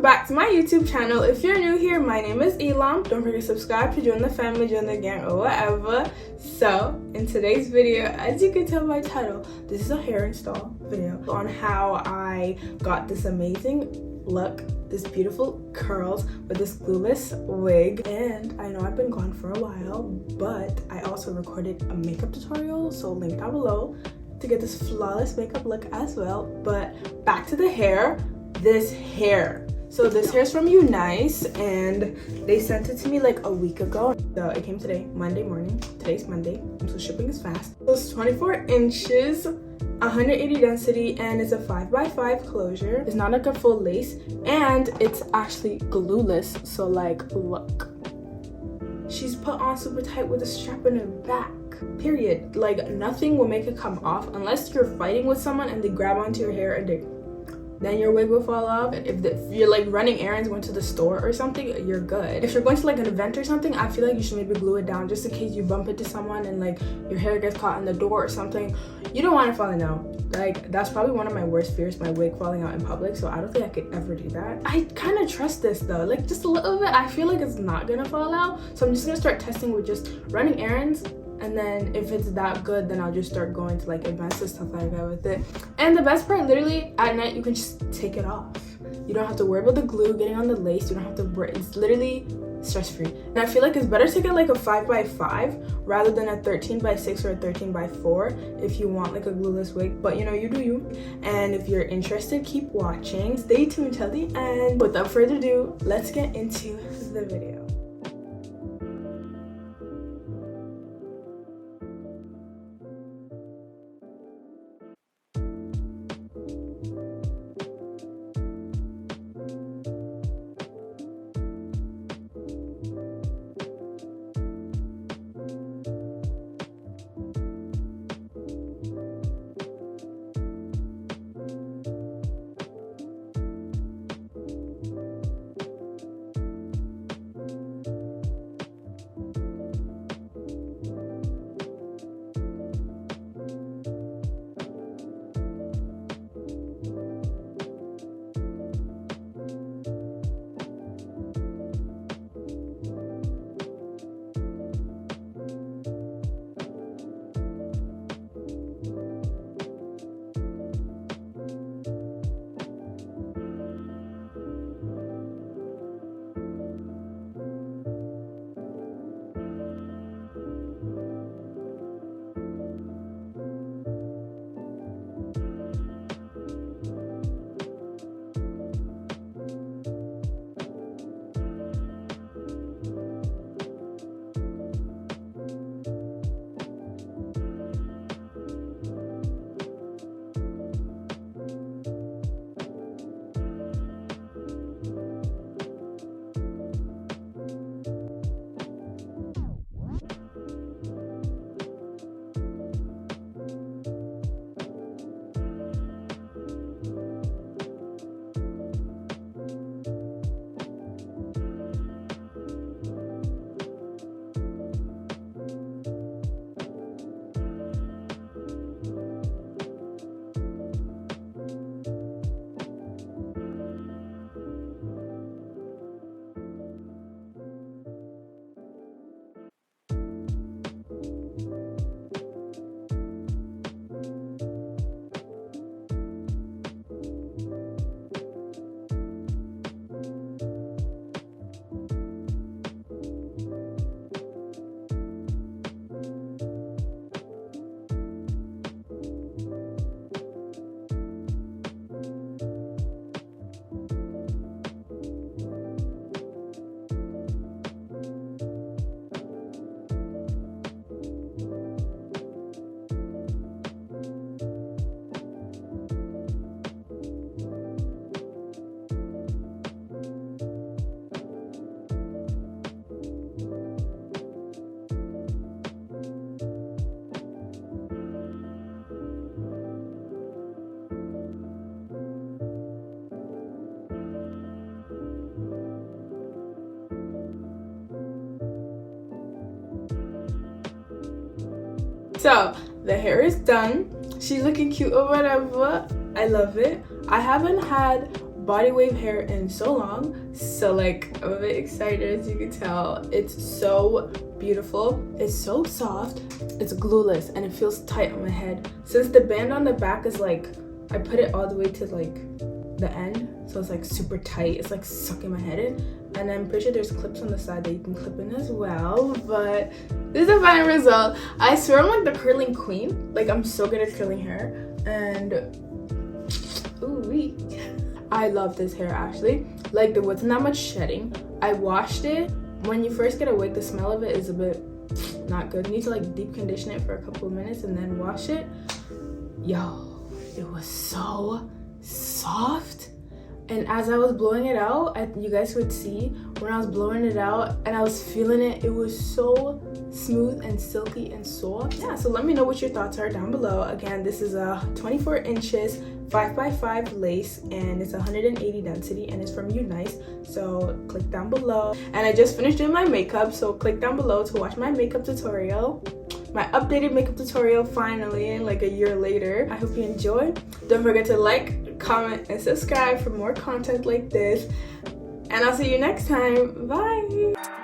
back to my YouTube channel. If you're new here, my name is Elam. Don't forget to subscribe to join the family, join the gang, or whatever. So in today's video, as you can tell by title, this is a hair install video on how I got this amazing look, this beautiful curls with this glueless wig. And I know I've been gone for a while, but I also recorded a makeup tutorial, so link down below to get this flawless makeup look as well. But back to the hair. This hair, so this hair is from UNice and they sent it to me like a week ago. So it came today, Monday morning. Today's Monday, so shipping is fast. So it's 24 inches, 180 density, and it's a 5x5 closure. It's not like a full lace, and it's actually glueless. So like, look, she's put on super tight with a strap in her back, period. Like nothing will make it come off unless you're fighting with someone and they grab onto your hair and then your wig will fall off. And if you're like running errands, going to the store or something, you're good. If you're going to like an event or something, I feel like you should maybe glue it down just in case you bump into someone and like your hair gets caught in the door or something. You don't want it falling out. Like that's probably one of my worst fears, my wig falling out in public, so I don't think I could ever do that. I kind of trust this though, like just a little bit. I feel like it's not gonna fall out, so I'm just gonna start testing with just running errands. And then if it's that good, then I'll just start going to like events and stuff like that with it. And the best part, literally at night, you can just take it off. You don't have to worry about the glue getting on the lace. You don't have to worry. It's literally stress-free. And I feel like it's better to get like a 5x5 rather than a 13x6 or a 13x4 if you want like a glueless wig. But you know, you do you. And if you're interested, keep watching. Stay tuned till the end. Without further ado, let's get into the video. So the hair is done. She's looking cute or whatever. I love it. I haven't had body wave hair in so long, so like I'm a bit excited. As you can tell, it's so beautiful, it's so soft, it's glueless, and it feels tight on my head. Since the band on the back is like, I put it all the way to like the end, so it's like super tight, it's like sucking my head in. And I'm pretty sure there's clips on the side that you can clip in as well. But this is the final result. I swear I'm like the curling queen. Like, I'm so good at curling hair. And ooh-wee, I love this hair actually. Like, there wasn't that much shedding. I washed it. When you first get a wig, the smell of it is a bit not good. You need to like deep condition it for a couple of minutes and then wash it. Yo, it was so soft. And as I was blowing it out, you guys would see when I was blowing it out and I was feeling it, it was so smooth and silky and soft. Yeah, so let me know what your thoughts are down below. Again, this is a 24 inches 5x5 lace, and it's 180 density, and it's from UNice. So click down below. And I just finished doing my makeup, so click down below to watch my makeup tutorial. My updated makeup tutorial finally, like a year later. I hope you enjoyed. Don't forget to like, comment, and subscribe for more content like this. And I'll see you next time. Bye!